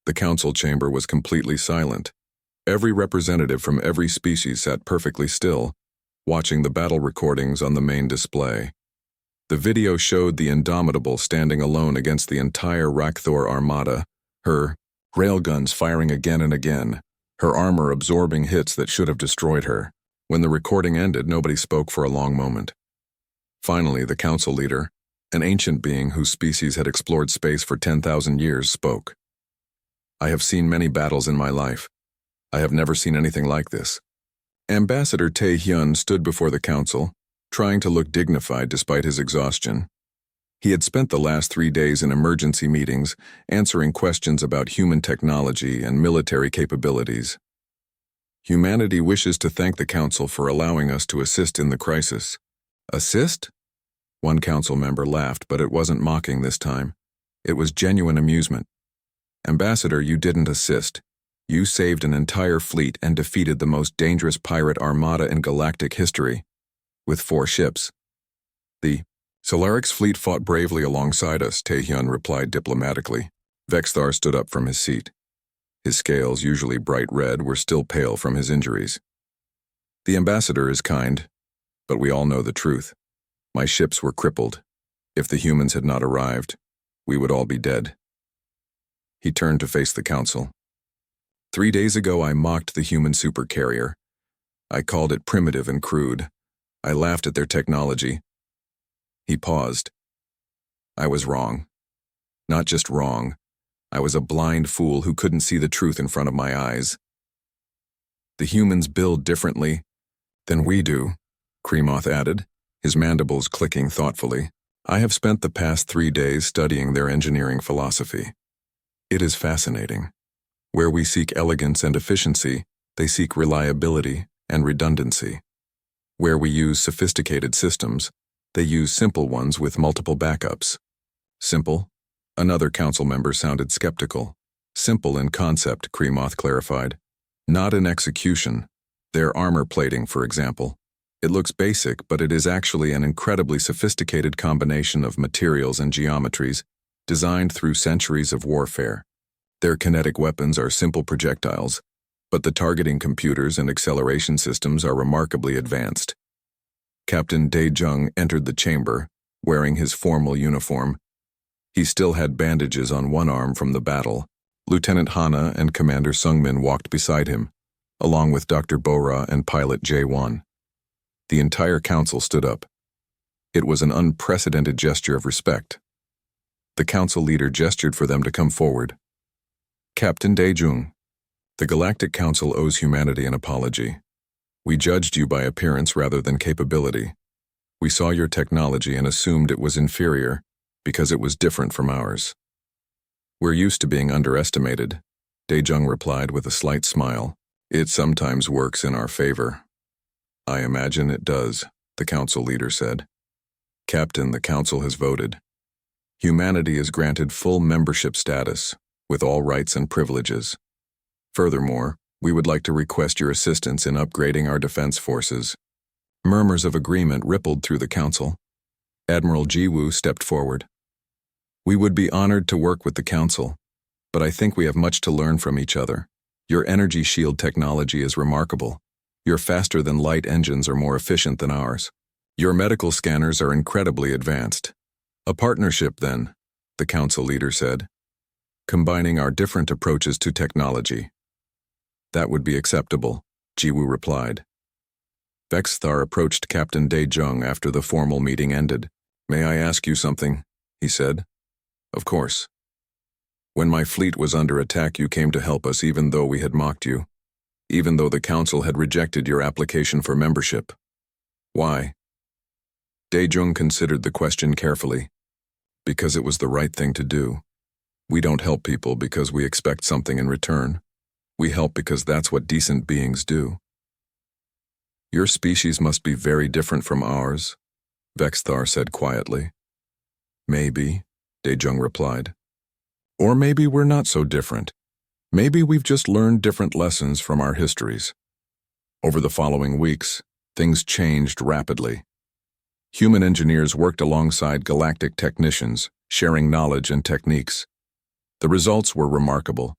The council chamber was completely silent. Every representative from every species sat perfectly still, watching the battle recordings on the main display. The video showed the Indomitable standing alone against the entire Rakthor armada, her railguns firing again and again, her armor absorbing hits that should have destroyed her. When the recording ended, nobody spoke for a long moment. Finally, the council leader, an ancient being whose species had explored space for 10,000 years, spoke. "I have seen many battles in my life. I have never seen anything like this." Ambassador Tae-hyun stood before the council, trying to look dignified despite his exhaustion. He had spent the last 3 days in emergency meetings, answering questions about human technology and military capabilities. "Humanity wishes to thank the council for allowing us to assist in the crisis." "Assist?" One council member laughed, but it wasn't mocking this time. It was genuine amusement. "Ambassador, you didn't assist. You saved an entire fleet and defeated the most dangerous pirate armada in galactic history, with 4 ships." "The Solarix fleet fought bravely alongside us," Tae-hyun replied diplomatically. Vexthar stood up from his seat. His scales, usually bright red, were still pale from his injuries. "The ambassador is kind, but we all know the truth. My ships were crippled. If the humans had not arrived, we would all be dead." He turned to face the council. 3 days ago, I mocked the human supercarrier. I called it primitive and crude. I laughed at their technology." He paused. "I was wrong. Not just wrong. I was a blind fool who couldn't see the truth in front of my eyes. The humans build differently than we do," Kremoth added, his mandibles clicking thoughtfully. "I have spent the past 3 days studying their engineering philosophy. It is fascinating. Where we seek elegance and efficiency, they seek reliability and redundancy. Where we use sophisticated systems, they use simple ones with multiple backups." "Simple?" Another council member sounded skeptical. "Simple in concept," Kremoth clarified. "Not in execution. Their armor plating, for example. It looks basic, but it is actually an incredibly sophisticated combination of materials and geometries designed through centuries of warfare. Their kinetic weapons are simple projectiles, but the targeting computers and acceleration systems are remarkably advanced." Captain Dae-jung entered the chamber, wearing his formal uniform. He still had bandages on one arm from the battle. Lieutenant Hana and Commander Sungmin walked beside him, along with Dr. Bora and pilot J1. The entire council stood up. It was an unprecedented gesture of respect. The council leader gestured for them to come forward. "Captain Dae-jung, the Galactic Council owes humanity an apology. We judged you by appearance rather than capability. We saw your technology and assumed it was inferior because it was different from ours. We're used to being underestimated," Dae-jung replied with a slight smile. "It sometimes works in our favor." "I imagine it does," the council leader said. "Captain, the council has voted. Humanity is granted full membership status, with all rights and privileges. Furthermore, we would like to request your assistance in upgrading our defense forces." Murmurs of agreement rippled through the council. Admiral Jiwoo stepped forward. "We would be honored to work with the council, but I think we have much to learn from each other. Your energy shield technology is remarkable. Your faster-than-light engines are more efficient than ours. Your medical scanners are incredibly advanced. A partnership, then," the council leader said, "combining our different approaches to technology." "That would be acceptable," Jiwoo replied. Vexthar approached Captain Dae-jung after the formal meeting ended. "May I ask you something?" he said. "Of course." "When my fleet was under attack, you came to help us even though we had mocked you, even though the council had rejected your application for membership. Why?" Dae-jung considered the question carefully. "Because it was the right thing to do. We don't help people because we expect something in return. We help because that's what decent beings do." "Your species must be very different from ours," Vexthar said quietly. "Maybe," Dae-jung replied. "Or maybe we're not so different. Maybe we've just learned different lessons from our histories." Over the following weeks, things changed rapidly. Human engineers worked alongside galactic technicians, sharing knowledge and techniques. The results were remarkable.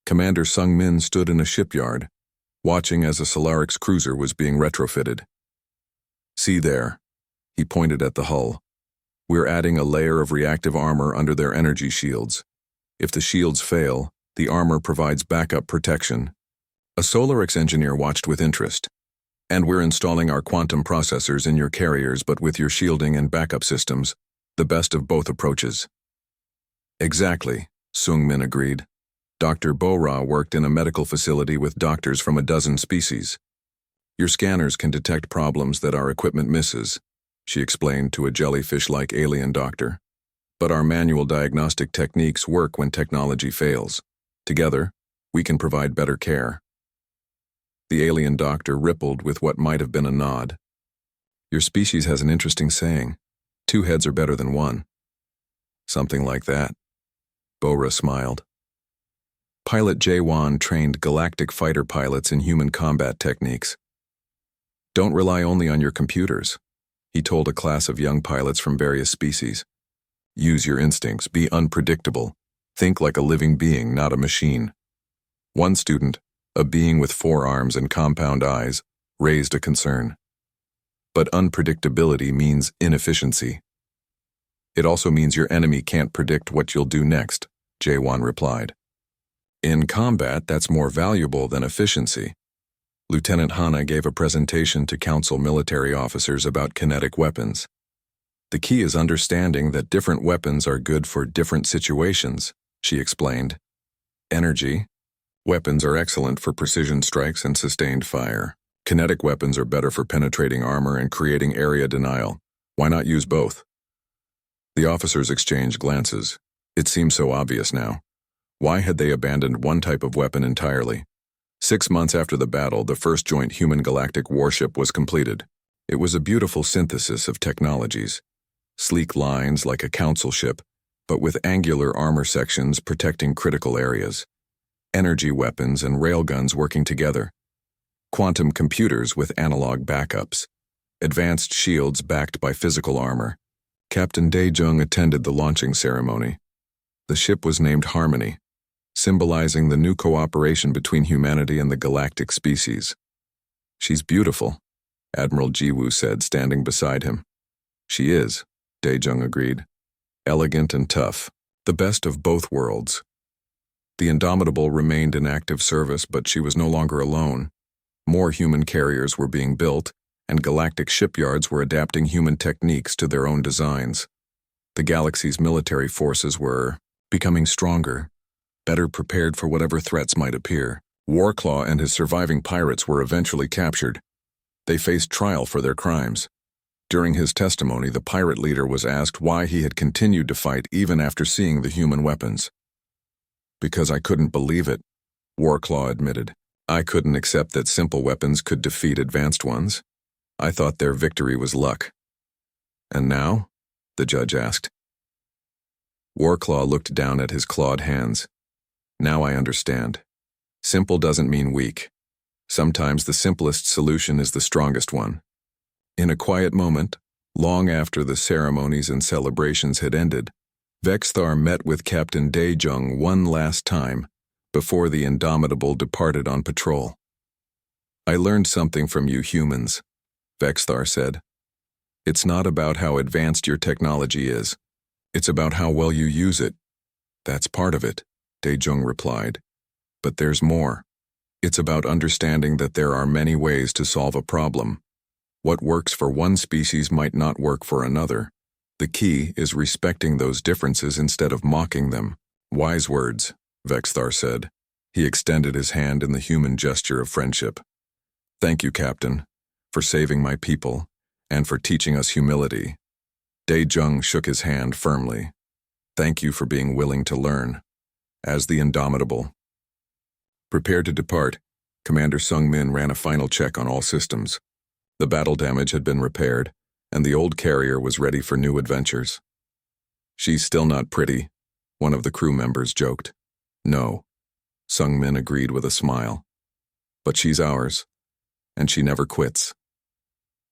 Commander Sung Min stood in a shipyard, watching as a Solarix cruiser was being retrofitted. "See there," he pointed at the hull. "We're adding a layer of reactive armor under their energy shields. If the shields fail, the armor provides backup protection." A Solarix engineer watched with interest. "And we're installing our quantum processors in your carriers, but with your shielding and backup systems, the best of both approaches." "Exactly," Sung Min agreed. Dr. Bora worked in a medical facility with doctors from a dozen species. "Your scanners can detect problems that our equipment misses," she explained to a jellyfish-like alien doctor. "But our manual diagnostic techniques work when technology fails. Together, we can provide better care." The alien doctor rippled with what might have been a nod. "Your species has an interesting saying, 2 heads are better than 1. "Something like that." Bora smiled. Pilot Jae-won trained galactic fighter pilots in human combat techniques. "Don't rely only on your computers," he told a class of young pilots from various species. "Use your instincts, be unpredictable. Think like a living being, not a machine." One student, a being with 4 arms and compound eyes, raised a concern. "But unpredictability means inefficiency." "It also means your enemy can't predict what you'll do next," Jae-won replied. "In combat, that's more valuable than efficiency." Lieutenant Hana gave a presentation to council military officers about kinetic weapons. "The key is understanding that different weapons are good for different situations," she explained. "Energy weapons are excellent for precision strikes and sustained fire. Kinetic weapons are better for penetrating armor and creating area denial. Why not use both?" The officers exchanged glances. It seemed so obvious now. Why had they abandoned one type of weapon entirely? 6 months after the battle, the first joint human galactic warship was completed. It was a beautiful synthesis of technologies. Sleek lines like a council ship, but with angular armor sections protecting critical areas. Energy weapons and railguns working together. Quantum computers with analog backups. Advanced shields backed by physical armor. Captain Dae-jung attended the launching ceremony. The ship was named Harmony, symbolizing the new cooperation between humanity and the galactic species. "She's beautiful," Admiral Jiwoo said, standing beside him. "She is," Dae-jung agreed. "Elegant and tough. The best of both worlds." The Indomitable remained in active service, but she was no longer alone. More human carriers were being built, and galactic shipyards were adapting human techniques to their own designs. The galaxy's military forces were becoming stronger, better prepared for whatever threats might appear. Warclaw and his surviving pirates were eventually captured. They faced trial for their crimes. During his testimony, the pirate leader was asked why he had continued to fight even after seeing the human weapons. "Because I couldn't believe it," Warclaw admitted. "I couldn't accept that simple weapons could defeat advanced ones. I thought their victory was luck." "And now?" the judge asked. Warclaw looked down at his clawed hands. "Now I understand. Simple doesn't mean weak. Sometimes the simplest solution is the strongest one." In a quiet moment, long after the ceremonies and celebrations had ended, Vexthar met with Captain Dae-jung one last time before the Indomitable departed on patrol. "I learned something from you humans," Vexthar said. "It's not about how advanced your technology is. It's about how well you use it." "That's part of it," Dae-jung replied. "But there's more. It's about understanding that there are many ways to solve a problem. What works for one species might not work for another. The key is respecting those differences instead of mocking them." "Wise words," Vexthar said. He extended his hand in the human gesture of friendship. "Thank you, Captain, for saving my people, and for teaching us humility." Dae-jung shook his hand firmly. "Thank you for being willing to learn." As the Indomitable prepared to depart, Commander Sung Min ran a final check on all systems. The battle damage had been repaired, and the old carrier was ready for new adventures. "She's still not pretty," one of the crew members joked. "No," Sung Min agreed with a smile. "But she's ours, and she never quits."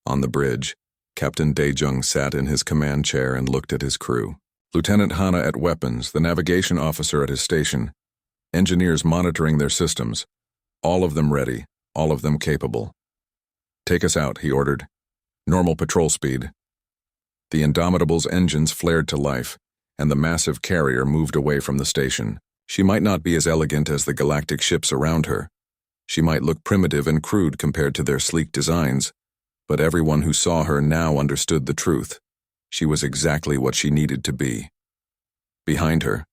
On the bridge, Captain Dae-jung sat in his command chair and looked at his crew. Lieutenant Hana at weapons, the navigation officer at his station, Engineers monitoring their systems. All of them ready, all of them capable. "Take us out," he ordered. "Normal patrol speed." The Indomitable's engines flared to life, and the massive carrier moved away from the station. She might not be as elegant as the galactic ships around her. She might look primitive and crude compared to their sleek designs, but everyone who saw her now understood the truth. She was exactly what she needed to be. Behind her,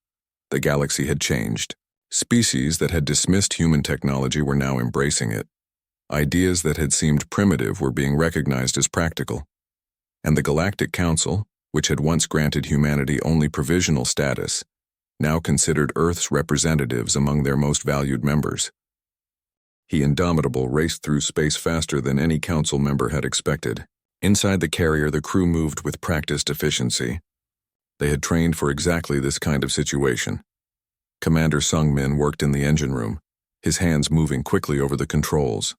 the galaxy had changed. Species that had dismissed human technology were now embracing it. Ideas that had seemed primitive were being recognized as practical. And the Galactic Council, which had once granted humanity only provisional status, now considered Earth's representatives among their most valued members. The Indomitable raced through space faster than any council member had expected. Inside the carrier, the crew moved with practiced efficiency. They had trained for exactly this kind of situation. Commander Sung Min worked in the engine room, his hands moving quickly over the controls.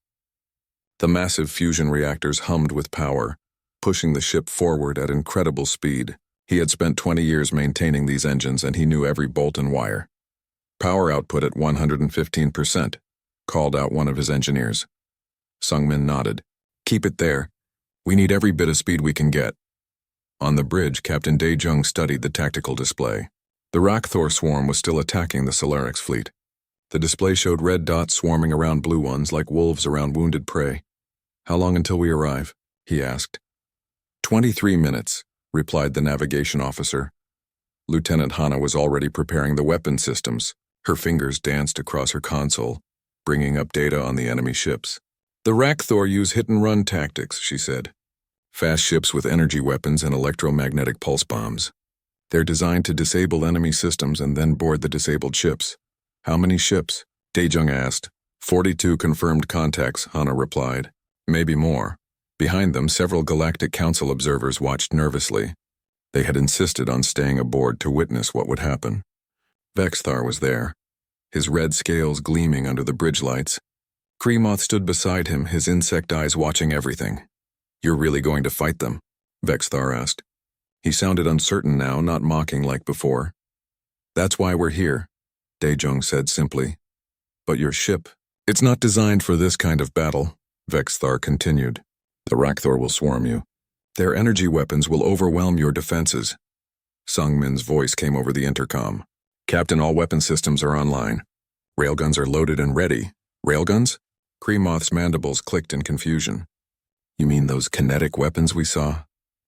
The massive fusion reactors hummed with power, pushing the ship forward at incredible speed. He had spent 20 years maintaining these engines, and he knew every bolt and wire. "Power output at 115%, called out one of his engineers. Sung Min nodded. "Keep it there. We need every bit of speed we can get." On the bridge, Captain Dae-jung studied the tactical display. The Rakthor swarm was still attacking the Solarics fleet. The display showed red dots swarming around blue ones like wolves around wounded prey. "How long until we arrive?" he asked. 23 minutes, replied the navigation officer. Lieutenant Hana was already preparing the weapon systems. Her fingers danced across her console, bringing up data on the enemy ships. "The Rakthor use hit-and-run tactics," she said. "Fast ships with energy weapons and electromagnetic pulse bombs. They're designed to disable enemy systems and then board the disabled ships." "How many ships?" Dae-jung asked. 42 confirmed contacts, Hana replied. "Maybe more." Behind them, several Galactic Council observers watched nervously. They had insisted on staying aboard to witness what would happen. Vexthar was there, his red scales gleaming under the bridge lights. Kremoth stood beside him, his insect eyes watching everything. "You're really going to fight them?" Vexthar asked. He sounded uncertain now, not mocking like before. "That's why we're here," Dae-jung said simply. "But your ship, it's not designed for this kind of battle," Vexthar continued. "The Rakthor will swarm you. Their energy weapons will overwhelm your defenses." Sung Min's voice came over the intercom. "Captain, all weapon systems are online. Railguns are loaded and ready." "Railguns?" Kremoth's mandibles clicked in confusion. "You mean those kinetic weapons we saw?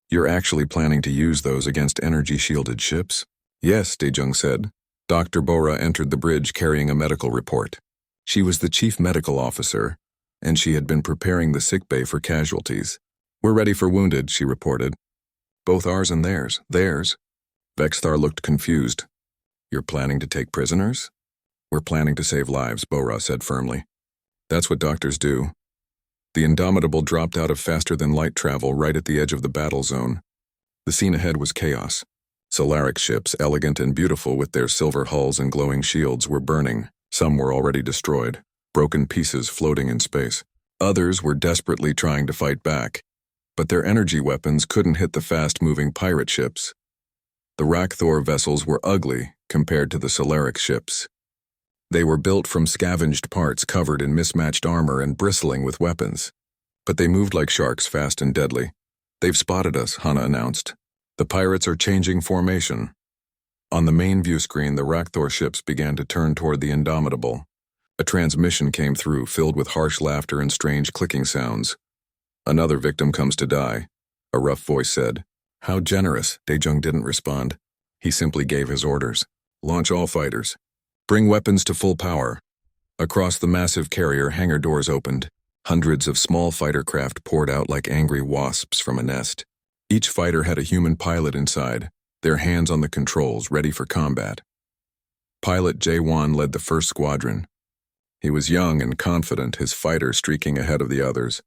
You're actually planning to use those against energy-shielded ships?" "Yes," Dae-jung said. Dr. Bora entered the bridge carrying a medical report. She was the chief medical officer, and she had been preparing the sickbay for casualties. "We're ready for wounded," she reported. "Both ours and theirs." "Theirs?" Vexthar looked confused. "You're planning to take prisoners?" "We're planning to save lives," Bora said firmly. "That's what doctors do." The Indomitable dropped out of faster-than-light travel right at the edge of the battle zone. The scene ahead was chaos. Solaric ships, elegant and beautiful with their silver hulls and glowing shields, were burning. Some were already destroyed, broken pieces floating in space. Others were desperately trying to fight back, but their energy weapons couldn't hit the fast-moving pirate ships. The Rakthor vessels were ugly compared to the Solaric ships. They were built from scavenged parts covered in mismatched armor and bristling with weapons. But they moved like sharks, fast and deadly. "They've spotted us," Hana announced. "The pirates are changing formation." On the main view screen, the Rakthor ships began to turn toward the Indomitable. A transmission came through, filled with harsh laughter and strange clicking sounds. "Another victim comes to die," a rough voice said. "How generous," Dae-jung didn't respond. He simply gave his orders. "Launch all fighters. Bring weapons to full power." Across the massive carrier, hangar doors opened. Hundreds of small fighter craft poured out like angry wasps from a nest. Each fighter had a human pilot inside, their hands on the controls, ready for combat. Pilot Jae-won led the first squadron. He was young and confident, his fighter streaking ahead of the others.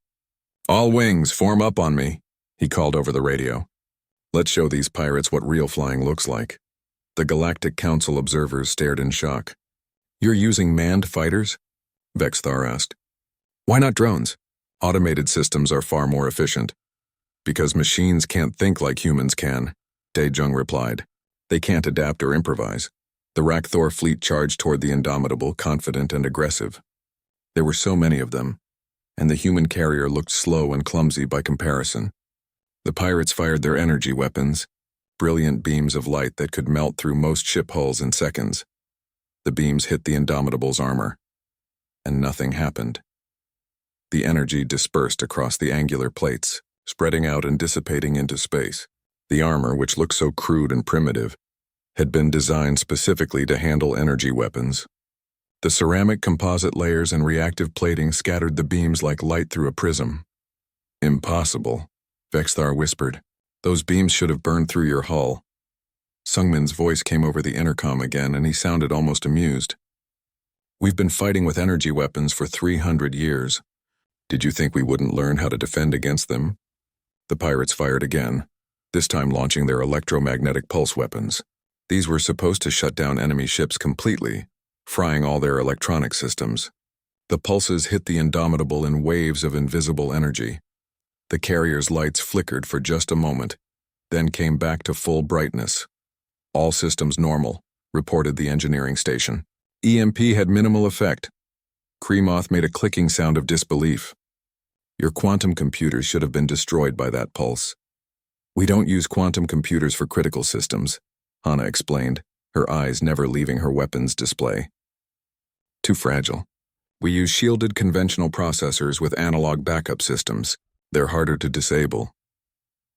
"All wings, form up on me," he called over the radio. "Let's show these pirates what real flying looks like." The Galactic Council observers stared in shock. "You're using manned fighters?" Vexthar asked. "Why not drones? Automated systems are far more efficient." "Because machines can't think like humans can," Dae-jung replied. "They can't adapt or improvise. The Rakthor fleet charged toward the Indomitable, confident and aggressive. There were so many of them, and the human carrier looked slow and clumsy by comparison. The pirates fired their energy weapons, brilliant beams of light that could melt through most ship hulls in seconds. The beams hit the Indomitable's armor, and nothing happened. The energy dispersed across the angular plates, spreading out and dissipating into space. The armor, which looked so crude and primitive, had been designed specifically to handle energy weapons. The ceramic composite layers and reactive plating scattered the beams like light through a prism. Impossible, Vexthar whispered. Those beams should have burned through your hull. Sungmin's voice came over the intercom again, and he sounded almost amused. We've been fighting with energy weapons for 300 years. Did you think we wouldn't learn how to defend against them? The pirates fired again, this time launching their electromagnetic pulse weapons. These were supposed to shut down enemy ships completely, frying all their electronic systems. The pulses hit the Indomitable in waves of invisible energy. The carrier's lights flickered for just a moment, then came back to full brightness. All systems normal, reported the engineering station. EMP had minimal effect. Kremoth made a clicking sound of disbelief. Your quantum computers should have been destroyed by that pulse. We don't use quantum computers for critical systems, Hana explained, her eyes never leaving her weapons display. Too fragile. We use shielded conventional processors with analog backup systems. They're harder to disable.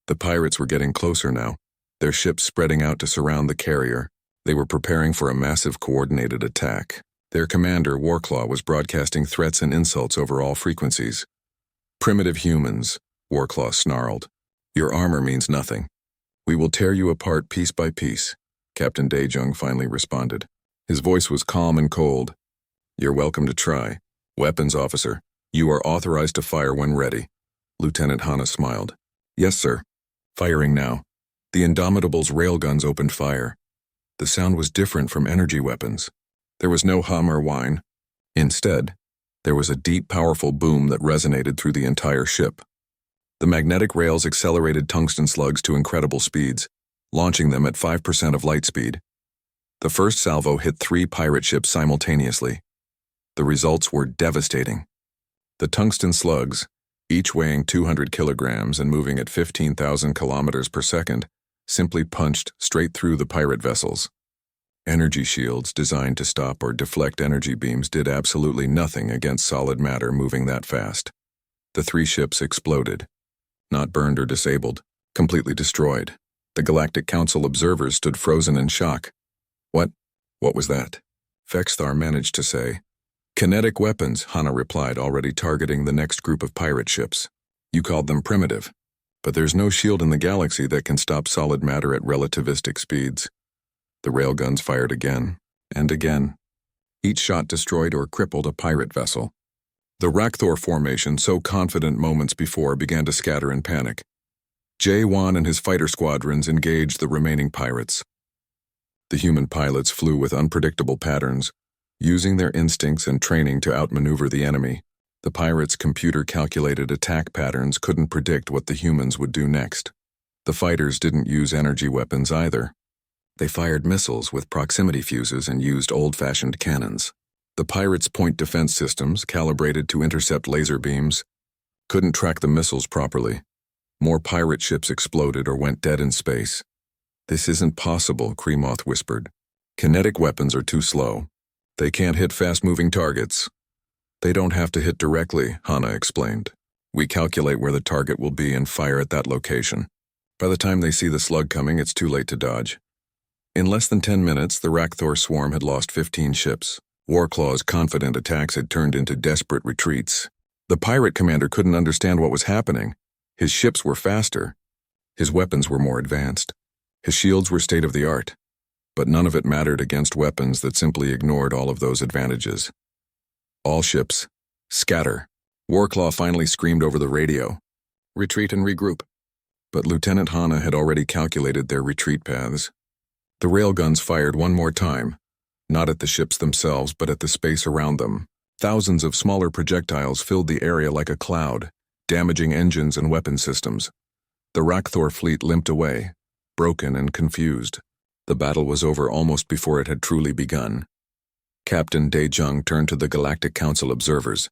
The pirates were getting closer now, their ships spreading out to surround the carrier. They were preparing for a massive coordinated attack. Their commander, Warclaw, was broadcasting threats and insults over all frequencies. Primitive humans, Warclaw snarled. Your armor means nothing. We will tear you apart piece by piece, Captain Daejung finally responded. His voice was calm and cold. You're welcome to try. Weapons officer, you are authorized to fire when ready. Lieutenant Hana smiled. Yes, sir. Firing now. The Indomitable's railguns opened fire. The sound was different from energy weapons. There was no hum or whine. Instead, there was a deep, powerful boom that resonated through the entire ship. The magnetic rails accelerated tungsten slugs to incredible speeds, launching them at 5% of light speed. The first salvo hit 3 pirate ships simultaneously. The results were devastating. The tungsten slugs, each weighing 200 kilograms and moving at 15,000 kilometers per second, simply punched straight through the pirate vessels. Energy shields designed to stop or deflect energy beams did absolutely nothing against solid matter moving that fast. The 3 ships exploded. Not burned or disabled, completely destroyed. The Galactic Council observers stood frozen in shock. What was that? Vexthar managed to say. Kinetic weapons, Hana replied, already targeting the next group of pirate ships. You called them primitive, but there's no shield in the galaxy that can stop solid matter at relativistic speeds. The railguns fired again, and again. Each shot destroyed or crippled a pirate vessel. The Rakthor formation, so confident moments before, began to scatter in panic. Jae-Wan and his fighter squadrons engaged the remaining pirates. The human pilots flew with unpredictable patterns, using their instincts and training to outmaneuver the enemy. The pirates' computer-calculated attack patterns couldn't predict what the humans would do next. The fighters didn't use energy weapons either. They fired missiles with proximity fuses and used old-fashioned cannons. The pirates' point defense systems, calibrated to intercept laser beams, couldn't track the missiles properly. More pirate ships exploded or went dead in space. This isn't possible, Kremoth whispered. Kinetic weapons are too slow. They can't hit fast-moving targets. They don't have to hit directly, Hana explained. We calculate where the target will be and fire at that location. By the time they see the slug coming, it's too late to dodge. In less than 10 minutes, the Rakthor swarm had lost 15 ships. Warclaw's confident attacks had turned into desperate retreats. The pirate commander couldn't understand what was happening. His ships were faster. His weapons were more advanced. His shields were state-of-the-art. But none of it mattered against weapons that simply ignored all of those advantages. All ships, scatter. Warclaw finally screamed over the radio. Retreat and regroup. But Lieutenant Hana had already calculated their retreat paths. The railguns fired one more time. Not at the ships themselves, but at the space around them. Thousands of smaller projectiles filled the area like a cloud, damaging engines and weapon systems. The Rakthor fleet limped away, broken and confused. The battle was over almost before it had truly begun. Captain Dae-jung turned to the Galactic Council observers.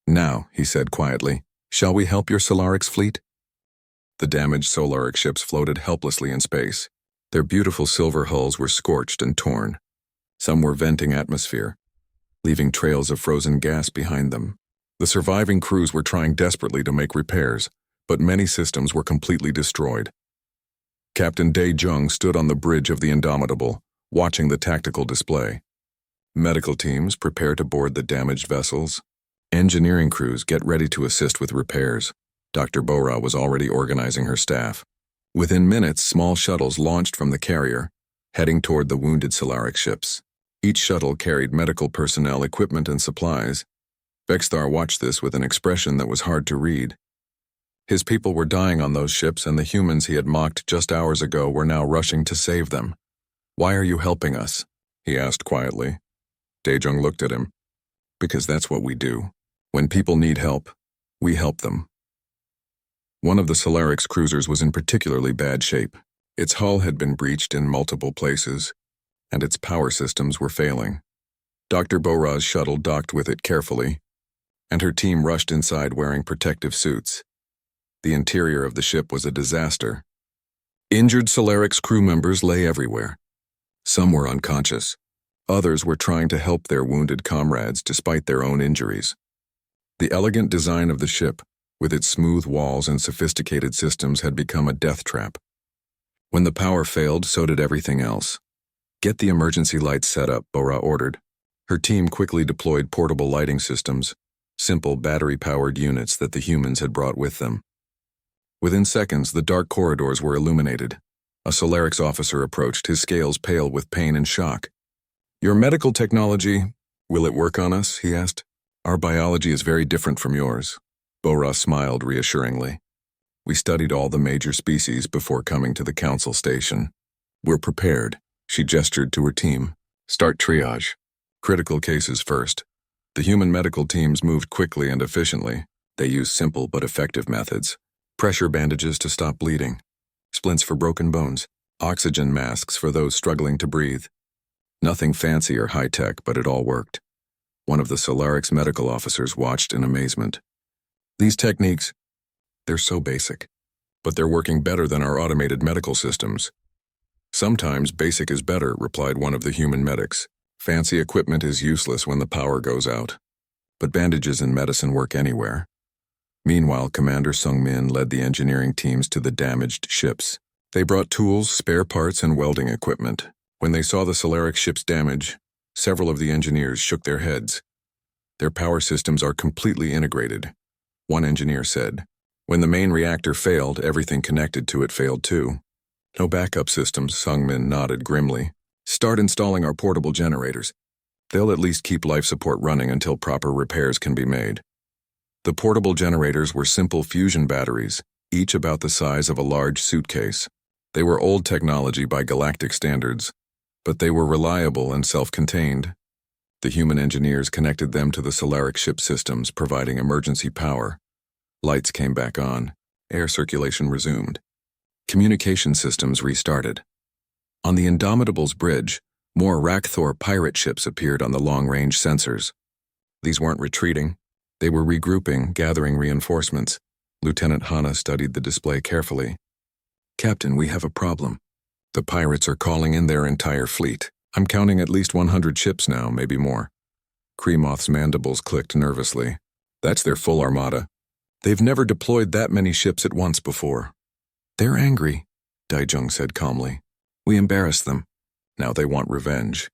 "Now," he said quietly, "shall we help your Solarix fleet?" The damaged Solarix ships floated helplessly in space. Their beautiful silver hulls were scorched and torn. Some were venting atmosphere, leaving trails of frozen gas behind them. The surviving crews were trying desperately to make repairs, but many systems were completely destroyed. Captain Dae-jung stood on the bridge of the Indomitable, watching the tactical display. Medical teams prepare to board the damaged vessels. Engineering crews get ready to assist with repairs. Dr. Bora was already organizing her staff. Within minutes, small shuttles launched from the carrier, heading toward the wounded Solarix ships. Each shuttle carried medical personnel, equipment, and supplies. Vexthar watched this with an expression that was hard to read. His people were dying on those ships, and the humans he had mocked just hours ago were now rushing to save them. "Why are you helping us?" he asked quietly. Dae-jung looked at him. "Because that's what we do. When people need help, we help them." One of the Solarix cruisers was in particularly bad shape. Its hull had been breached in multiple places, and its power systems were failing. Dr. Bora's shuttle docked with it carefully, and her team rushed inside wearing protective suits. The interior of the ship was a disaster. Injured Solarix crew members lay everywhere. Some were unconscious. Others were trying to help their wounded comrades despite their own injuries. The elegant design of the ship, with its smooth walls and sophisticated systems, had become a death trap. When the power failed, so did everything else. "Get the emergency lights set up," Bora ordered. Her team quickly deployed portable lighting systems, simple battery-powered units that the humans had brought with them. Within seconds, the dark corridors were illuminated. A Solarix officer approached, his scales pale with pain and shock. "Your medical technology, will it work on us?" he asked. "Our biology is very different from yours." Bora smiled reassuringly. "We studied all the major species before coming to the council station. We're prepared." She gestured to her team. "Start triage. Critical cases first." The human medical teams moved quickly and efficiently. They used simple but effective methods. Pressure bandages to stop bleeding, splints for broken bones, oxygen masks for those struggling to breathe. Nothing fancy or high-tech, but it all worked. One of the Solarix medical officers watched in amazement. "These techniques, they're so basic, but they're working better than our automated medical systems." "Sometimes basic is better," replied one of the human medics. "Fancy equipment is useless when the power goes out. But bandages and medicine work anywhere." Meanwhile, Commander Sung-min led the engineering teams to the damaged ships. They brought tools, spare parts, and welding equipment. When they saw the Solarix ship's damage, several of the engineers shook their heads. "Their power systems are completely integrated," one engineer said. "When the main reactor failed, everything connected to it failed too." "No backup systems," Sung-min nodded grimly. "Start installing our portable generators. They'll at least keep life support running until proper repairs can be made." The portable generators were simple fusion batteries, each about the size of a large suitcase. They were old technology by galactic standards, but they were reliable and self-contained. The human engineers connected them to the Solarix ship systems, providing emergency power. Lights came back on. Air circulation resumed. Communication systems restarted. On the Indomitable's bridge, more Rakthor pirate ships appeared on the long-range sensors. These weren't retreating. They were regrouping, gathering reinforcements. Lieutenant Hana studied the display carefully. "Captain, we have a problem. The pirates are calling in their entire fleet. I'm counting at least 100 ships now, maybe more." Kremoth's mandibles clicked nervously. "That's their full armada. They've never deployed that many ships at once before." "They're angry," Dae-jung said calmly. "We embarrassed them. Now they want revenge."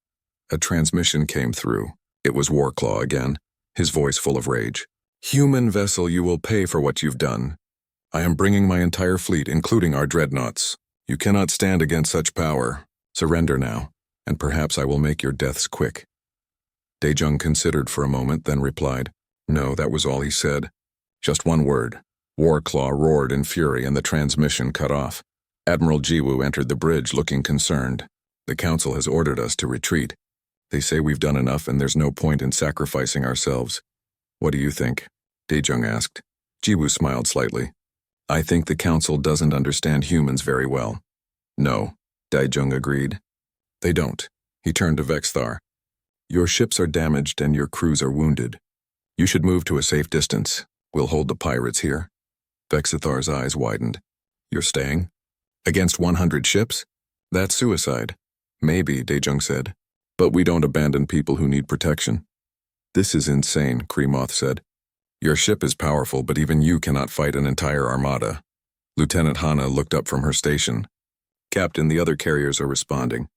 A transmission came through. It was Warclaw again, his voice full of rage. "Human vessel, you will pay for what you've done. I am bringing my entire fleet, including our dreadnoughts. You cannot stand against such power. Surrender now, and perhaps I will make your deaths quick." Dae-jung considered for a moment, then replied, "No, that was all he said. Just one word." Warclaw roared in fury, and the transmission cut off. Admiral Jiwoo entered the bridge, looking concerned. "The council has ordered us to retreat. They say we've done enough and there's no point in sacrificing ourselves. What do you think?" Dae-jung asked. Jiwoo smiled slightly. "I think the council doesn't understand humans very well." "No," Daijung agreed. They don't. He turned to Vexthar. Your ships are damaged and your crews are wounded. You should move to a safe distance. We'll hold the pirates here. Vexithar's eyes widened. You're staying? Against 100 ships? That's suicide. Maybe, Daejung said. But we don't abandon people who need protection. This is insane, Kremoth said. Your ship is powerful, but even you cannot fight an entire armada. Lieutenant Hana looked up from her station. Captain, the other carriers are responding.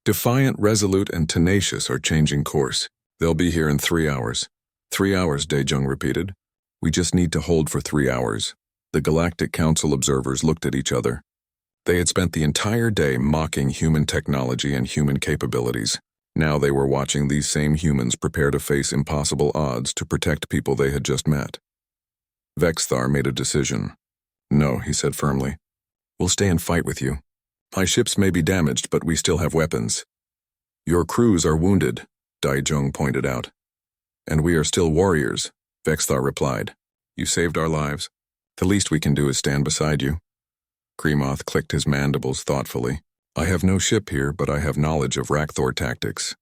Defiant, Resolute, and Tenacious are changing course. They'll be here in 3 hours. 3 hours, Daejung repeated. We just need to hold for 3 hours. The Galactic Council observers looked at each other. They had spent the entire day mocking human technology and human capabilities. Now they were watching these same humans prepare to face impossible odds to protect people they had just met. Vexthar made a decision. No, he said firmly. We'll stay and fight with you. My ships may be damaged, but we still have weapons. Your crews are wounded, Daijung pointed out. And we are still warriors, Vexthar replied. You saved our lives. The least we can do is stand beside you. Kremoth clicked his mandibles thoughtfully. I have no ship here, but I have knowledge of Rakthor tactics.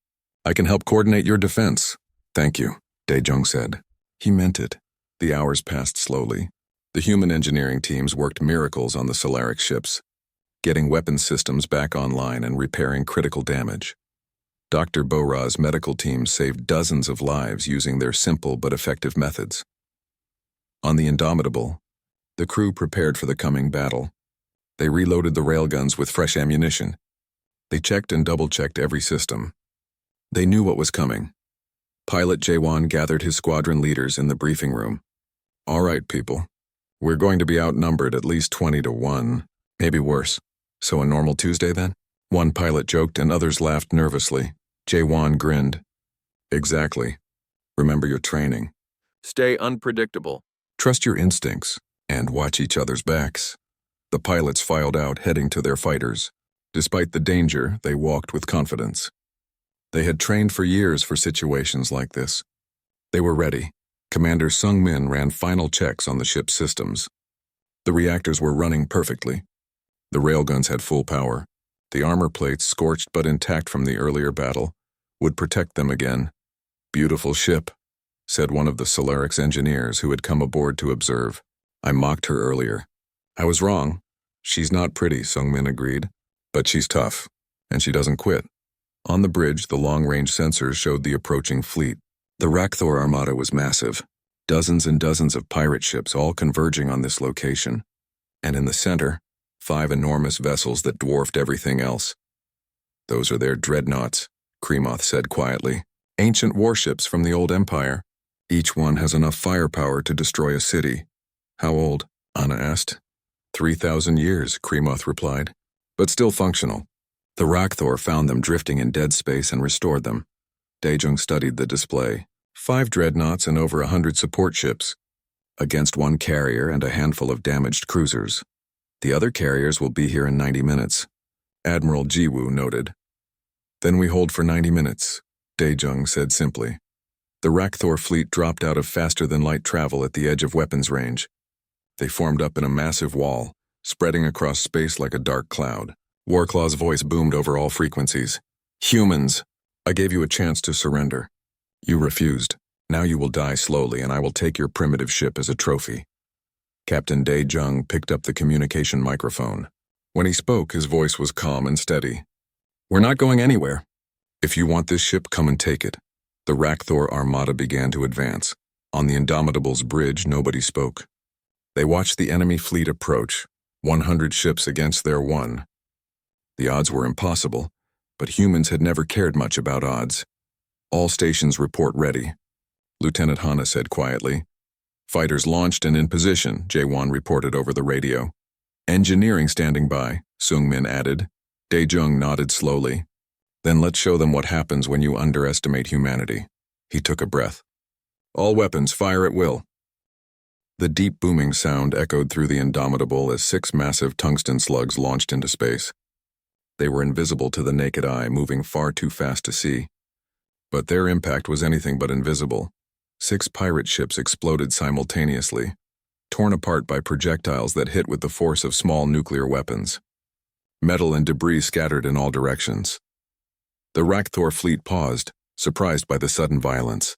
I can help coordinate your defense. Thank you, Daejung said. He meant it. The hours passed slowly. The human engineering teams worked miracles on the Solaric ships, getting weapons systems back online and repairing critical damage. Dr. Bora's medical team saved dozens of lives using their simple but effective methods. On the Indomitable, the crew prepared for the coming battle. They reloaded the railguns with fresh ammunition. They checked and double-checked every system. They knew what was coming. Pilot Jaewon gathered his squadron leaders in the briefing room. All right, people. We're going to be outnumbered at least 20-1, maybe worse. So a normal Tuesday then? One pilot joked and others laughed nervously. Jaewon grinned. Exactly. Remember your training. Stay unpredictable. Trust your instincts and watch each other's backs. The pilots filed out, heading to their fighters. Despite the danger, they walked with confidence. They had trained for years for situations like this. They were ready. Commander Sung Min ran final checks on the ship's systems. The reactors were running perfectly. The railguns had full power. The armor plates, scorched but intact from the earlier battle, would protect them again. Beautiful ship, said one of the Solarix engineers who had come aboard to observe. I mocked her earlier. I was wrong. She's not pretty, Sung Min agreed. But she's tough, and she doesn't quit. On the bridge, the long-range sensors showed the approaching fleet. The Rakthor armada was massive. Dozens and dozens of pirate ships all converging on this location. And in the center, 5 enormous vessels that dwarfed everything else. Those are their dreadnoughts, Kremoth said quietly. Ancient warships from the old empire. Each one has enough firepower to destroy a city. How old? Anna asked. 3,000 years, Kremoth replied. But still functional. The Rakthor found them drifting in dead space and restored them. Daejung studied the display. 5 dreadnoughts and over 100 support ships, against 1 carrier and a handful of damaged cruisers. The other carriers will be here in 90 minutes, Admiral Jiwoo noted. Then we hold for 90 minutes, Daejung said simply. The Rakthor fleet dropped out of faster-than-light travel at the edge of weapons range. They formed up in a massive wall, spreading across space like a dark cloud. Warclaw's voice boomed over all frequencies. Humans! I gave you a chance to surrender. You refused. Now you will die slowly, and I will take your primitive ship as a trophy. Captain Daejung picked up the communication microphone. When he spoke, his voice was calm and steady. We're not going anywhere. If you want this ship, come and take it. The Rakthor armada began to advance. On the Indomitable's bridge, nobody spoke. They watched the enemy fleet approach, 100 ships against their 1. The odds were impossible, but humans had never cared much about odds. All stations report ready, Lieutenant Hana said quietly. Fighters launched and in position, Jaewon reported over the radio. Engineering standing by, Sung Min added. Daejung nodded slowly. Then let's show them what happens when you underestimate humanity. He took a breath. All weapons, fire at will. The deep booming sound echoed through the Indomitable as 6 massive tungsten slugs launched into space. They were invisible to the naked eye, moving far too fast to see. But their impact was anything but invisible. 6 pirate ships exploded simultaneously, torn apart by projectiles that hit with the force of small nuclear weapons. metal and debris scattered in all directions. The Rakthor fleet paused, surprised by the sudden violence.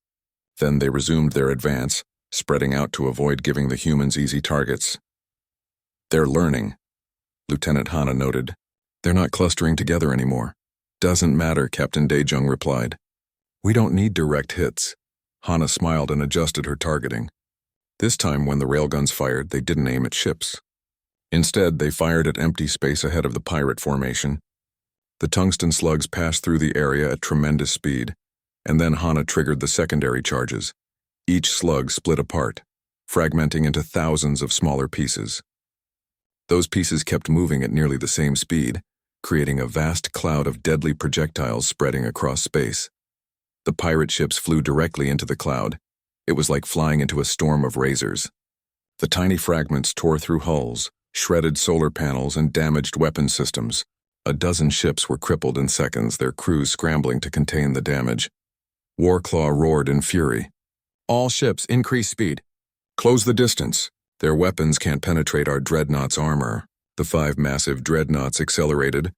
Then they resumed their advance, spreading out to avoid giving the humans easy targets. "They're learning," Lieutenant Hana noted. "They're not clustering together anymore." "Doesn't matter," Captain Daejung replied. "We don't need direct hits." Hana smiled and adjusted her targeting. This time, when the railguns fired, they didn't aim at ships. Instead, they fired at empty space ahead of the pirate formation. The tungsten slugs passed through the area at tremendous speed, and then Hana triggered the secondary charges. Each slug split apart, fragmenting into thousands of smaller pieces. Those pieces kept moving at nearly the same speed, creating a vast cloud of deadly projectiles spreading across space. The pirate ships flew directly into the cloud. It was like flying into a storm of razors. The tiny fragments tore through hulls, shredded solar panels, and damaged weapon systems. A dozen ships were crippled in seconds, their crews scrambling to contain the damage. Warclaw roared in fury. "All ships, increase speed. Close the distance. Their weapons can't penetrate our dreadnought's armor." The 5 massive dreadnoughts accelerated,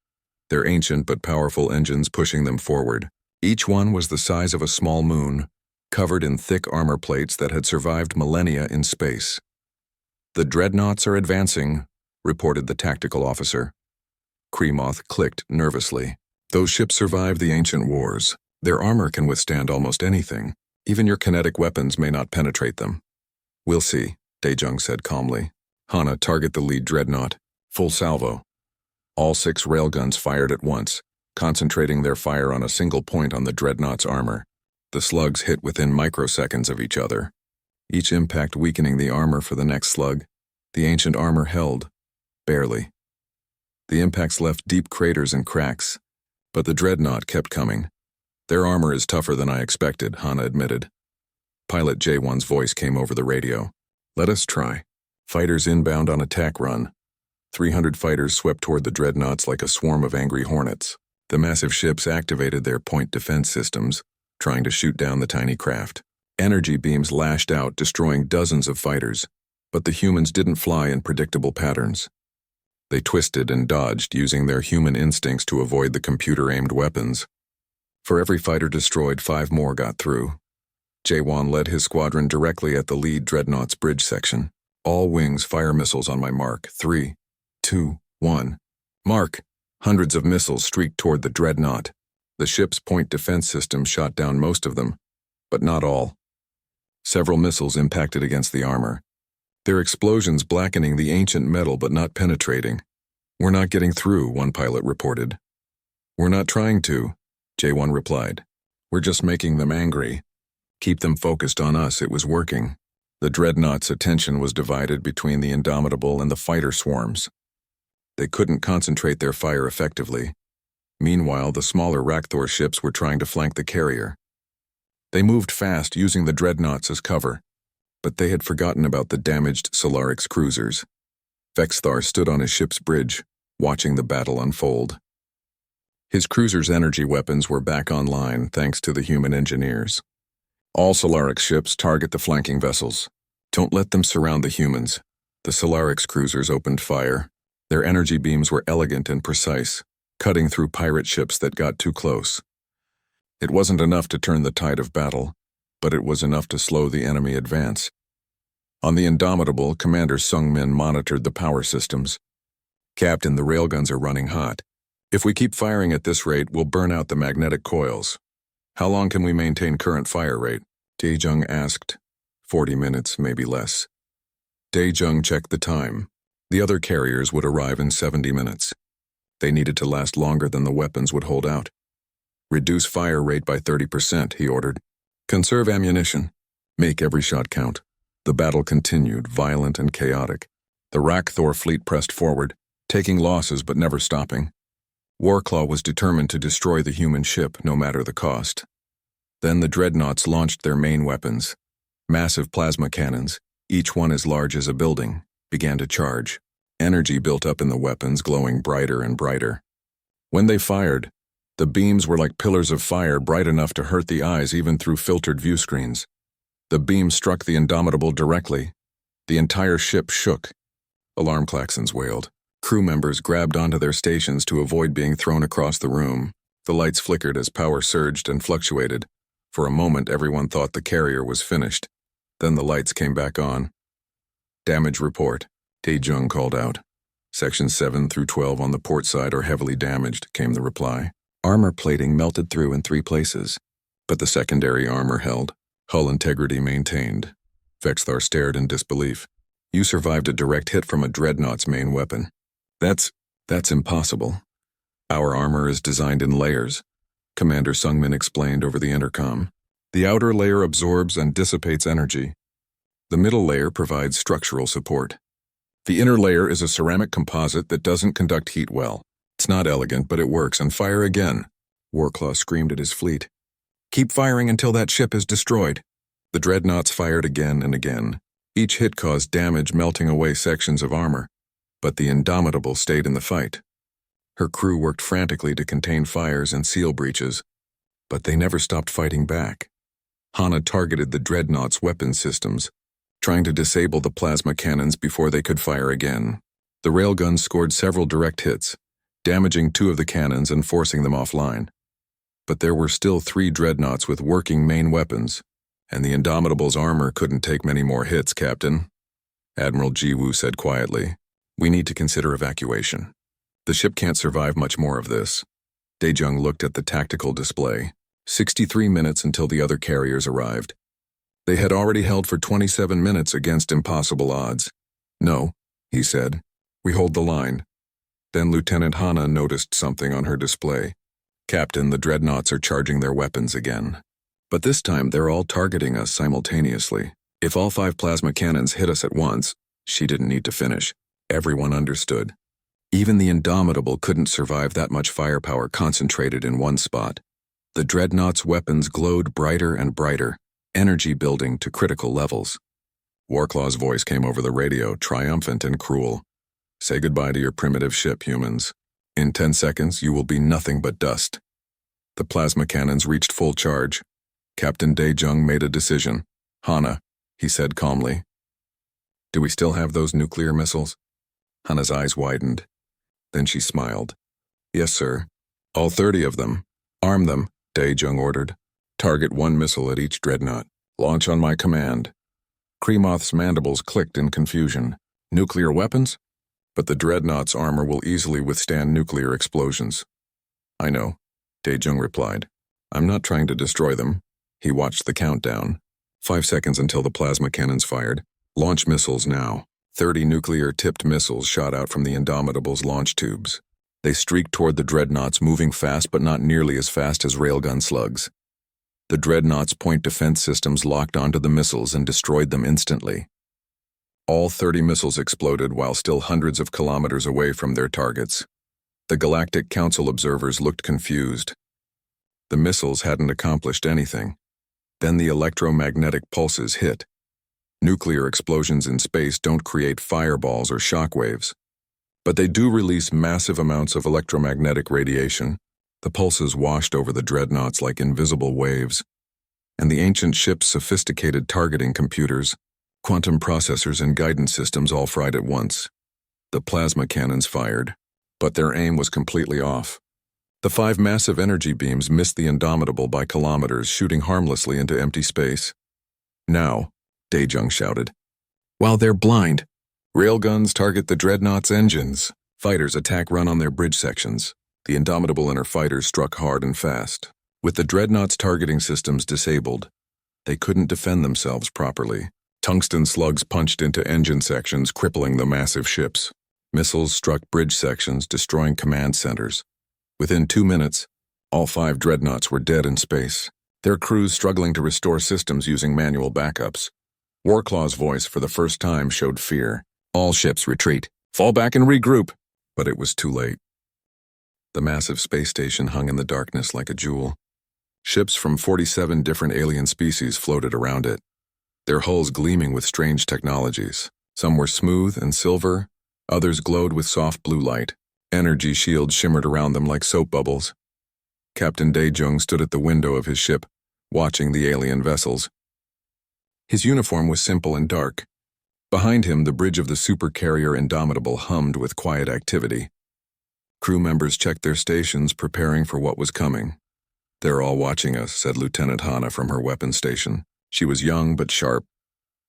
their ancient but powerful engines pushing them forward. Each one was the size of a small moon, covered in thick armor plates that had survived millennia in space. "The dreadnoughts are advancing," reported the tactical officer. Kremoth clicked nervously. "Those ships survived the ancient wars. Their armor can withstand almost anything. Even your kinetic weapons may not penetrate them." "We'll see," Daejung said calmly. "Hana, target the lead dreadnought. Full salvo." All 6 railguns fired at once, concentrating their fire on a single point on the dreadnought's armor. The slugs hit within microseconds of each other, each impact weakening the armor for the next slug. The ancient armor held, barely. The impacts left deep craters and cracks, but the dreadnought kept coming. "Their armor is tougher than I expected," Hana admitted. Pilot J1's voice came over the radio. "Let us try." Fighters inbound on attack run. 300 fighters swept toward the dreadnoughts like a swarm of angry hornets. The massive ships activated their point defense systems, trying to shoot down the tiny craft. Energy beams lashed out, destroying dozens of fighters, but the humans didn't fly in predictable patterns. They twisted and dodged, using their human instincts to avoid the computer-aimed weapons. For every fighter destroyed, 5 more got through. Jaewon led his squadron directly at the lead dreadnought's bridge section. "All wings fire missiles on my mark. 3, 2, 1. Mark!" Hundreds of missiles streaked toward the dreadnought. The ship's point defense system shot down most of them, but not all. Several missiles impacted against the armor, their explosions blackening the ancient metal but not penetrating. "We're not getting through," one pilot reported. "We're not trying to," J1 replied. "We're just making them angry. Keep them focused on us." It was working. The dreadnought's attention was divided between the Indomitable and the fighter swarms. They couldn't concentrate their fire effectively. Meanwhile, the smaller Rakthor ships were trying to flank the carrier. They moved fast, using the dreadnoughts as cover, but they had forgotten about the damaged Solarix cruisers. Vexthar stood on his ship's bridge, watching the battle unfold. His cruiser's energy weapons were back online thanks to the human engineers. "All Solarix ships target the flanking vessels. Don't let them surround the humans." The Solarix cruisers opened fire. Their energy beams were elegant and precise, cutting through pirate ships that got too close. It wasn't enough to turn the tide of battle, but it was enough to slow the enemy advance. On the Indomitable, Commander Sung-min monitored the power systems. "Captain, the railguns are running hot. If we keep firing at this rate, we'll burn out the magnetic coils." "How long can we maintain current fire rate?" Daejung asked. 40 minutes, maybe less. Daejung checked the time. The other carriers would arrive in 70 minutes. They needed to last longer than the weapons would hold out. "Reduce fire rate by 30%, he ordered. "Conserve ammunition. Make every shot count." The battle continued, violent and chaotic. The Rakthor fleet pressed forward, taking losses but never stopping. Warclaw was determined to destroy the human ship, no matter the cost. Then the dreadnoughts launched their main weapons. Massive plasma cannons, each one as large as a building, began to charge. Energy built up in the weapons, glowing brighter and brighter. When they fired, the beams were like pillars of fire, bright enough to hurt the eyes even through filtered view screens. The beam struck the Indomitable directly. The entire ship shook. Alarm klaxons wailed. Crew members grabbed onto their stations to avoid being thrown across the room. The lights flickered as power surged and fluctuated. For a moment, everyone thought the carrier was finished. Then the lights came back on. Damage report, Tae-jung called out. Sections 7 through 12 on the port side are heavily damaged, came the reply. Armor plating melted through in 3 places, but the secondary armor held. Hull integrity maintained. Vexthar stared in disbelief. You survived a direct hit from a dreadnought's main weapon. That's impossible. Our armor is designed in layers, Commander Sungmin explained over the intercom. The outer layer absorbs and dissipates energy. The middle layer provides structural support. The inner layer is a ceramic composite that doesn't conduct heat well. It's not elegant, but it works, and fire again. Warclaw screamed at his fleet. Keep firing until that ship is destroyed. The dreadnoughts fired again and again. Each hit caused damage, melting away sections of armor. But the Indomitable stayed in the fight. Her crew worked frantically to contain fires and seal breaches, but they never stopped fighting back. Hana targeted the dreadnought's weapon systems, trying to disable the plasma cannons before they could fire again. The railguns scored several direct hits, damaging 2 of the cannons and forcing them offline. But there were still 3 dreadnoughts with working main weapons, and the Indomitable's armor couldn't take many more hits, Captain. Admiral Ji-woo said quietly, "We need to consider evacuation. The ship can't survive much more of this." Dae-jung looked at the tactical display. 63 minutes until the other carriers arrived. They had already held for 27 minutes against impossible odds. "No," he said. "We hold the line." Then Lieutenant Hana noticed something on her display. "Captain, the dreadnoughts are charging their weapons again. But this time they're all targeting us simultaneously. If all 5 plasma cannons hit us at once," she didn't need to finish. Everyone understood. Even the Indomitable couldn't survive that much firepower concentrated in one spot. The dreadnought's weapons glowed brighter and brighter, energy building to critical levels. Warclaw's voice came over the radio, triumphant and cruel. "Say goodbye to your primitive ship, humans. In 10 seconds, you will be nothing but dust." The plasma cannons reached full charge. Captain Dae-jung made a decision. "Hana," he said calmly. "Do we still have those nuclear missiles?" Hana's eyes widened. Then she smiled. "Yes, sir. All 30 of them. Arm them," Dae-jung ordered. "Target 1 missile at each dreadnought. Launch on my command." Kremoth's mandibles clicked in confusion. "Nuclear weapons? But the dreadnought's armor will easily withstand nuclear explosions." "I know," Dae-jung replied. "I'm not trying to destroy them." He watched the countdown. 5 seconds until the plasma cannons fired. "Launch missiles now." 30 nuclear-tipped missiles shot out from the Indomitable's launch tubes. They streaked toward the dreadnoughts, moving fast but not nearly as fast as railgun slugs. The dreadnought's point defense systems locked onto the missiles and destroyed them instantly. All 30 missiles exploded while still hundreds of kilometers away from their targets. The Galactic Council observers looked confused. The missiles hadn't accomplished anything. Then the electromagnetic pulses hit. Nuclear explosions in space don't create fireballs or shockwaves, but they do release massive amounts of electromagnetic radiation. The pulses washed over the dreadnoughts like invisible waves, and the ancient ship's sophisticated targeting computers, quantum processors, and guidance systems all fried at once. The plasma cannons fired, but their aim was completely off. The 5 massive energy beams missed the Indomitable by kilometers, shooting harmlessly into empty space. "Now," Dae-jung shouted. "While they're blind, railguns target the dreadnought's engines. Fighters attack run on their bridge sections." The Indomitable and her fighters struck hard and fast. With the dreadnought's targeting systems disabled, they couldn't defend themselves properly. Tungsten slugs punched into engine sections, crippling the massive ships. Missiles struck bridge sections, destroying command centers. Within 2 minutes, all 5 dreadnoughts were dead in space, their crews struggling to restore systems using manual backups. Warclaw's voice for the first time showed fear. "All ships retreat. Fall back and regroup." But it was too late. The massive space station hung in the darkness like a jewel. Ships from 47 different alien species floated around it, their hulls gleaming with strange technologies. Some were smooth and silver, others glowed with soft blue light. Energy shields shimmered around them like soap bubbles. Captain Dae-jung stood at the window of his ship, watching the alien vessels. His uniform was simple and dark, Behind him, the bridge of the supercarrier Indomitable hummed with quiet activity. Crew members checked their stations, preparing for what was coming. "They're all watching us," said Lieutenant Hana from her weapons station. She was young but sharp,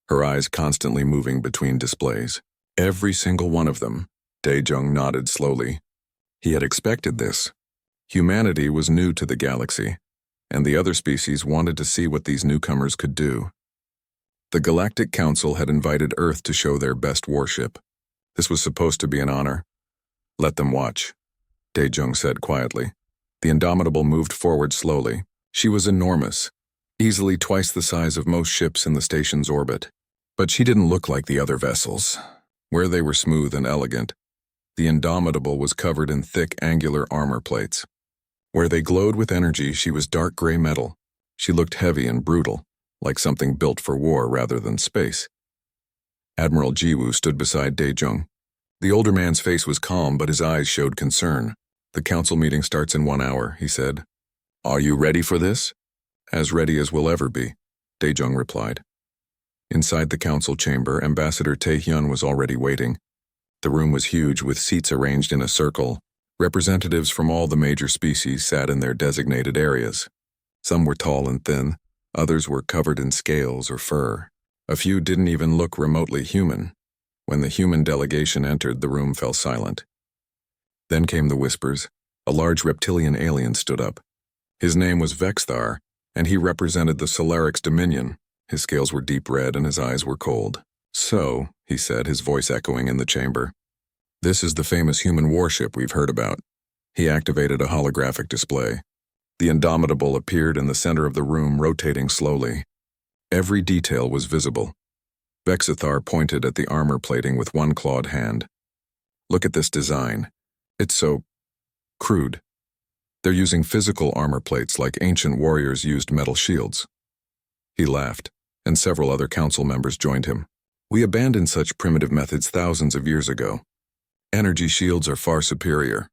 her eyes constantly moving between displays. "Every single one of them." Dae-jung nodded slowly. He had expected this. Humanity was new to the galaxy, and the other species wanted to see what these newcomers could do. The Galactic Council had invited Earth to show their best warship. This was supposed to be an honor. "Let them watch," Dae-jung said quietly. The Indomitable moved forward slowly. She was enormous, easily twice the size of most ships in the station's orbit. But she didn't look like the other vessels. Where they were smooth and elegant, the Indomitable was covered in thick, angular armor plates. Where they glowed with energy, she was dark gray metal. She looked heavy and brutal, like something built for war rather than space. Admiral Jiwoo stood beside Dae-jung. The older man's face was calm, but his eyes showed concern. "The council meeting starts in 1 hour," he said. "Are you ready for this?" "As ready as we'll ever be," Dae-jung replied. Inside the council chamber, Ambassador Tae-hyun was already waiting. The room was huge, with seats arranged in a circle. Representatives from all the major species sat in their designated areas. Some were tall and thin, others were covered in scales or fur. A few didn't even look remotely human. When the human delegation entered, the room fell silent. Then came the whispers. A large reptilian alien stood up. His name was Vexthar, and he represented the Solarix Dominion. His scales were deep red and his eyes were cold. "So," he said, his voice echoing in the chamber, "this is the famous human warship we've heard about." He activated a holographic display. The Indomitable appeared in the center of the room, rotating slowly. Every detail was visible. Vexthar pointed at the armor plating with one clawed hand. "Look at this design. It's so crude. They're using physical armor plates like ancient warriors used metal shields." He laughed, and several other council members joined him. "We abandoned such primitive methods thousands of years ago. Energy shields are far superior."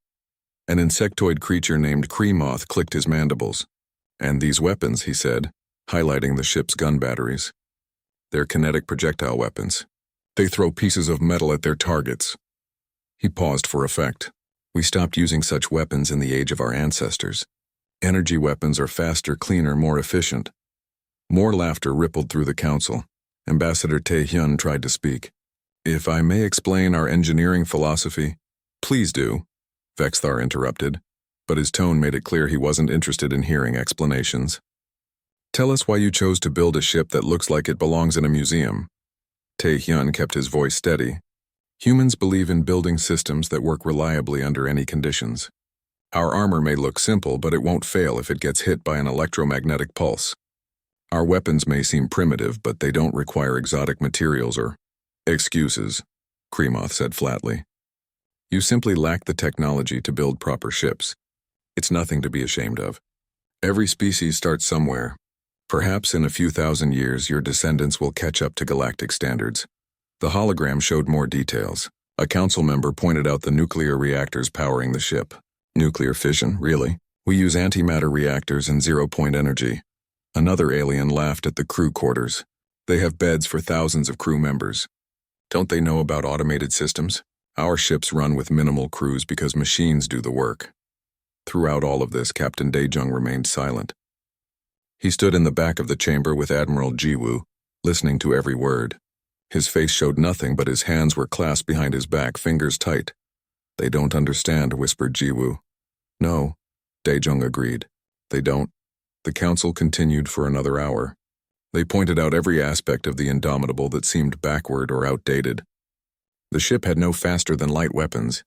An insectoid creature named Kremoth clicked his mandibles. "And these weapons," he said, highlighting the ship's gun batteries. "They're kinetic projectile weapons. They throw pieces of metal at their targets." He paused for effect. "We stopped using such weapons in the age of our ancestors. Energy weapons are faster, cleaner, more efficient." More laughter rippled through the council. Ambassador Tae-hyun tried to speak. "If I may explain our engineering philosophy." "Please do," Vexthar interrupted, but his tone made it clear he wasn't interested in hearing explanations. "Tell us why you chose to build a ship that looks like it belongs in a museum." Tae-hyun kept his voice steady. "Humans believe in building systems that work reliably under any conditions. Our armor may look simple, but it won't fail if it gets hit by an electromagnetic pulse. Our weapons may seem primitive, but they don't require exotic materials or excuses," Kremoth said flatly. "You simply lack the technology to build proper ships. It's nothing to be ashamed of. Every species starts somewhere. Perhaps in a few thousand years, your descendants will catch up to galactic standards." The hologram showed more details. A council member pointed out the nuclear reactors powering the ship. "Nuclear fission, really? We use antimatter reactors and zero-point energy." Another alien laughed at the crew quarters. "They have beds for thousands of crew members. Don't they know about automated systems? Our ships run with minimal crews because machines do the work." Throughout all of this, Captain Dae-jung remained silent. He stood in the back of the chamber with Admiral Jiwoo, listening to every word. His face showed nothing, but his hands were clasped behind his back, fingers tight. "They don't understand," whispered Jiwoo. "No," Dae-jung agreed. "They don't." The council continued for another hour. They pointed out every aspect of the Indomitable that seemed backward or outdated. The ship had no faster-than-light weapons,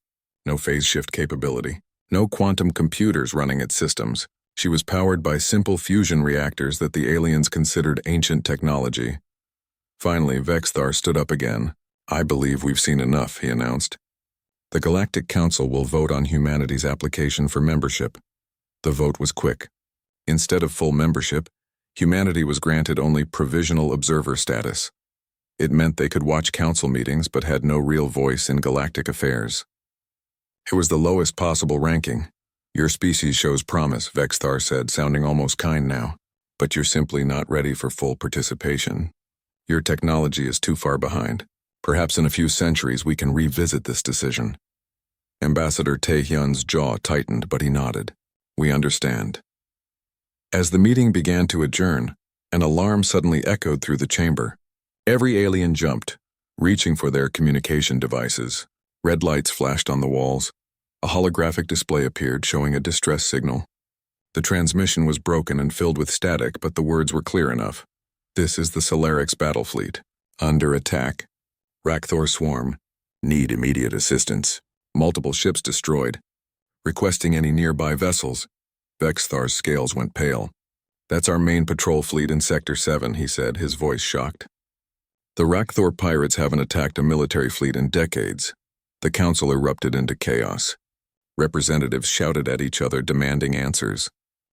no phase shift capability, no quantum computers running its systems. She was powered by simple fusion reactors that the aliens considered ancient technology. Finally, Vexthar stood up again. "I believe we've seen enough," he announced. "The Galactic Council will vote on humanity's application for membership." The vote was quick. Instead of full membership, humanity was granted only provisional observer status. It meant they could watch council meetings but had no real voice in galactic affairs. It was the lowest possible ranking. "Your species shows promise," Vexthar said, sounding almost kind now. "But you're simply not ready for full participation. Your technology is too far behind." Perhaps in a few centuries we can revisit this decision. Ambassador Taehyun's jaw tightened, but he nodded. We understand. As the meeting began to adjourn, an alarm suddenly echoed through the chamber. Every alien jumped, reaching for their communication devices. Red lights flashed on the walls. A holographic display appeared, showing a distress signal. The transmission was broken and filled with static, but the words were clear enough. This is the Solarix battle fleet. Under attack. Rakthor swarm. Need immediate assistance. Multiple ships destroyed. Requesting any nearby vessels. Vexthar's scales went pale. That's our main patrol fleet in Sector 7, he said, his voice shocked. The Rakthor pirates haven't attacked a military fleet in decades. The council erupted into chaos. Representatives shouted at each other, demanding answers.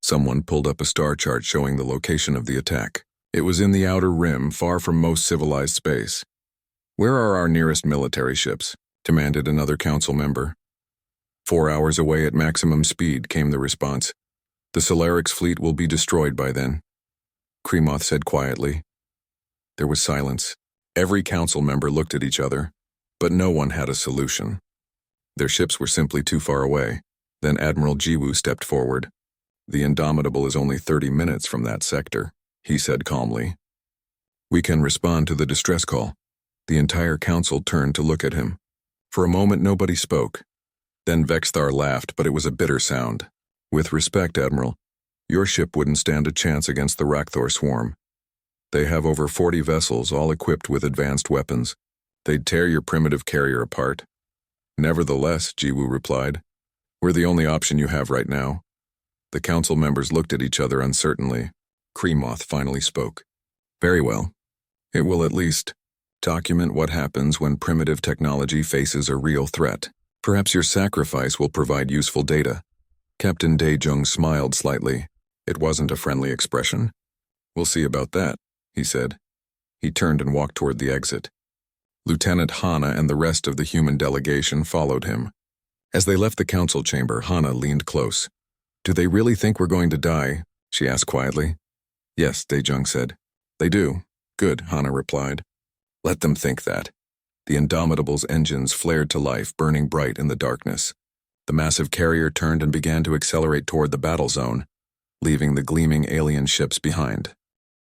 Someone pulled up a star chart showing the location of the attack. It was in the outer rim, far from most civilized space. Where are our nearest military ships? Demanded another council member. 4 hours away at maximum speed, came the response. The Solarix fleet will be destroyed by then. Kremoth said quietly. There was silence. Every council member looked at each other, but no one had a solution. Their ships were simply too far away. Then Admiral Jiwoo stepped forward. The Indomitable is only 30 minutes from that sector, he said calmly. We can respond to the distress call. The entire council turned to look at him. For a moment nobody spoke. Then Vexthar laughed, but it was a bitter sound. With respect, Admiral, your ship wouldn't stand a chance against the Rakthor swarm. They have over 40 vessels, all equipped with advanced weapons. They'd tear your primitive carrier apart. Nevertheless, Jiwoo replied, we're the only option you have right now. The council members looked at each other uncertainly. Kremoth finally spoke. Very well. It will at least document what happens when primitive technology faces a real threat. Perhaps your sacrifice will provide useful data. Captain Daejung smiled slightly. It wasn't a friendly expression. We'll see about that, he said. He turned and walked toward the exit. Lieutenant Hana and the rest of the human delegation followed him. As they left the council chamber, Hana leaned close. Do they really think we're going to die? She asked quietly. Yes, Daejung said. They do. Good, Hana replied. Let them think that. The Indomitable's engines flared to life, burning bright in the darkness. The massive carrier turned and began to accelerate toward the battle zone, leaving the gleaming alien ships behind.